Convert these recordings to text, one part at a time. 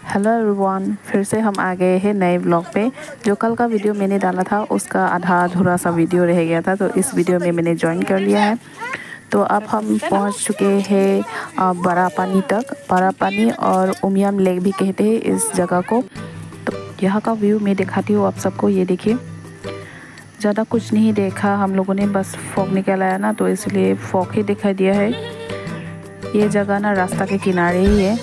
Hello everyone, फिर से हम आ गए हैं नए ब्लॉग पे। जो कल का वीडियो मैंने डाला था उसका आधा अधूरा सा वीडियो रह गया था, तो इस वीडियो में मैंने ज्वाइन कर लिया है। तो अब हम पहुंच चुके हैं बड़ा पानी तक। बड़ा पानी और उमियम लेक भी कहते हैं इस जगह को। तो यहाँ का व्यू मैं दिखाती हूँ आप सबको। ये देखिए, ज़्यादा कुछ नहीं देखा हम लोगों ने, बस फॉग निकल आया ना, तो इसलिए फॉग ही दिखाई दिया है। ये जगह ना रास्ता के किनारे ही है।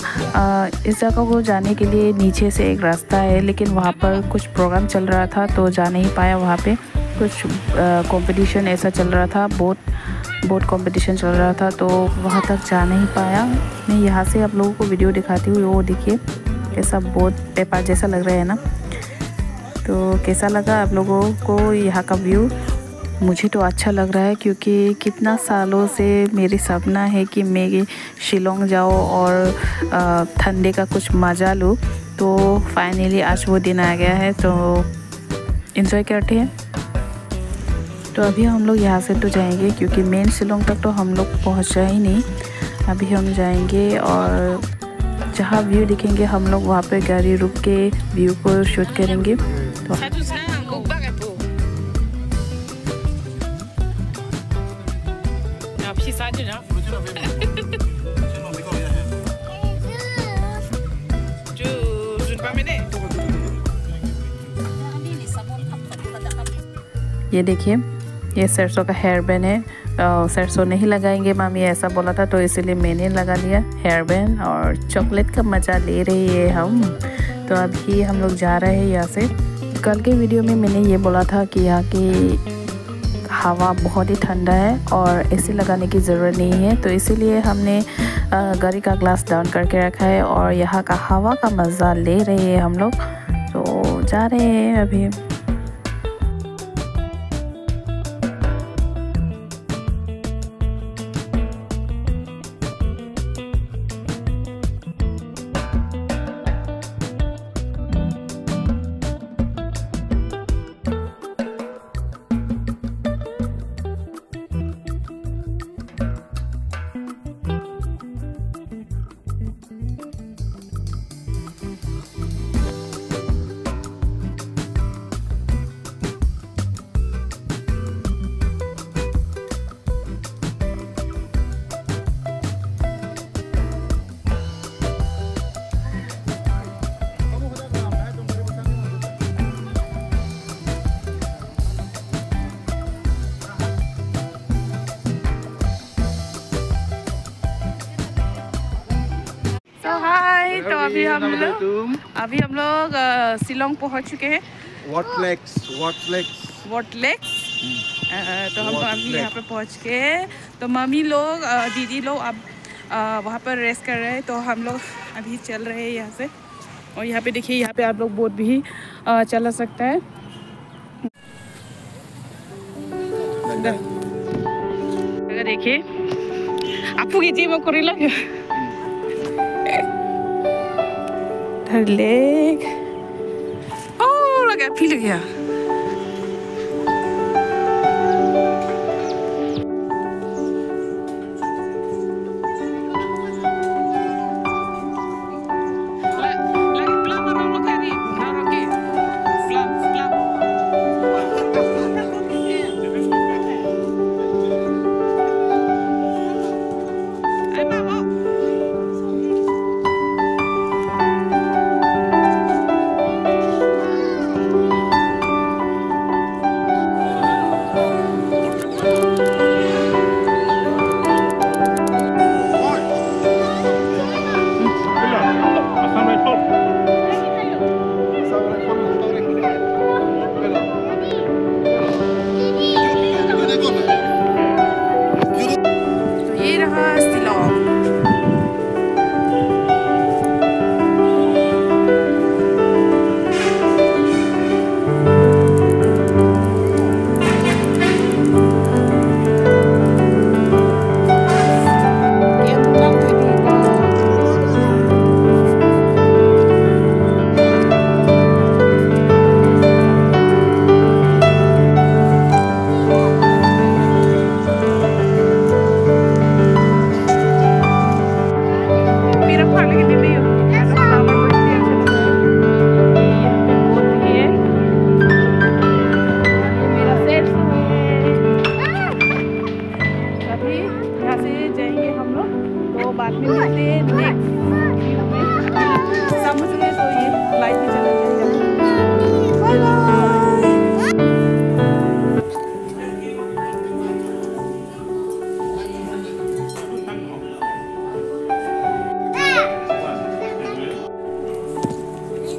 इस जगह को जाने के लिए नीचे से एक रास्ता है, लेकिन वहाँ पर कुछ प्रोग्राम चल रहा था तो जा नहीं पाया। वहाँ पे कुछ कंपटीशन ऐसा चल रहा था, बोट कंपटीशन चल रहा था, तो वहाँ तक जा नहीं पाया। मैं यहाँ से आप लोगों को वीडियो दिखाती हूँ। वो देखिए कैसा बोट पेपर जैसा लग रहा है ना। तो कैसा लगा आप लोगों को यहाँ का व्यू? मुझे तो अच्छा लग रहा है, क्योंकि कितना सालों से मेरी सपना है कि मैं शिलोंग जाऊँ और ठंडे का कुछ मज़ा लूँ। तो फाइनली आज वो दिन आ गया है, तो एंजॉय करते हैं। तो अभी हम लोग यहाँ से तो जाएंगे, क्योंकि मेन शिलोंग तक तो हम लोग पहुँचा ही नहीं। अभी हम जाएंगे और जहाँ व्यू दिखेंगे हम लोग वहाँ पे गाड़ी रुक के व्यू को शूट करेंगे। तो ये देखिए, ये सरसों का हेयर बैंड है। सरसों नहीं लगाएंगे मामी ऐसा बोला था, तो इसीलिए मैंने लगा लिया हेयर बैंड। और चॉकलेट का मज़ा ले रही है हम। तो अभी हम लोग जा रहे हैं यहाँ से। कल के वीडियो में मैंने ये बोला था कि यहाँ की हवा बहुत ही ठंडा है और एसी लगाने की ज़रूरत नहीं है, तो इसीलिए हमने गाड़ी का ग्लास डाउन करके रखा है और यहाँ का हवा का मज़ा ले रहे हैं हम लोग। तो जा रहे हैं अभी। हाय, तो अभी हम लोग शिलोंग पहुंच चुके हैं। व्हाट लेक्स तो हम अभी यहाँ पे पहुंच के, तो मम्मी लोग दीदी लोग अब वहाँ पर रेस्ट कर रहे हैं, तो हम लोग अभी चल रहे हैं यहाँ से। और यहाँ पे देखिए, यहाँ पे आप लोग बोट भी चला सकता है। देखिए आपको कीजिए मैं कोरी लगे लेक। ओ लगा पी गया।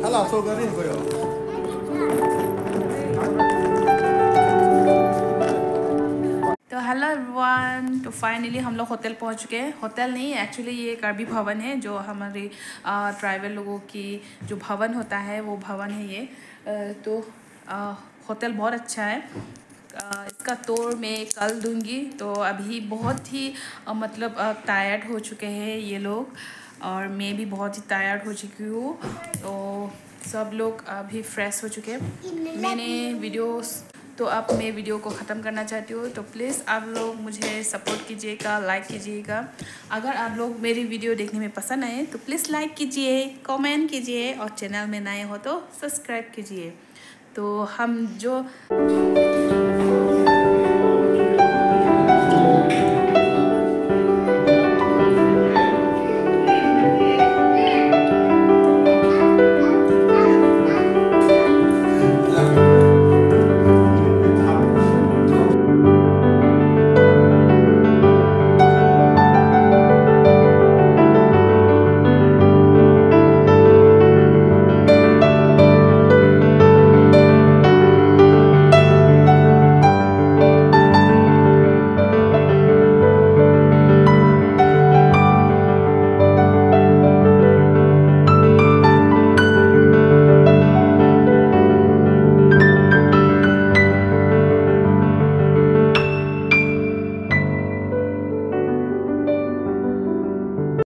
तो हेलो एवरीवन, तो फाइनली हम लोग होटल पहुंच चुके हैं। होटल नहीं, एक्चुअली ये करबी भवन है, जो हमारे ट्राइबल लोगों की जो भवन होता है वो भवन है ये। तो होटल बहुत अच्छा है। इसका तोड़ मैं कल दूंगी। तो अभी बहुत ही मतलब टायर्ड हो चुके हैं ये लोग, और मैं भी बहुत ही टायर्ड हो चुकी हूँ। तो सब लोग अभी फ्रेश हो चुके हैं। मैंने वीडियोस तो अब मैं वीडियो को ख़त्म करना चाहती हूँ। तो प्लीज़ आप लोग मुझे सपोर्ट कीजिएगा, लाइक कीजिएगा। अगर आप लोग मेरी वीडियो देखने में पसंद आए तो प्लीज़ लाइक कीजिए, कमेंट कीजिए, और चैनल में नए हो तो सब्सक्राइब कीजिए। तो हम जो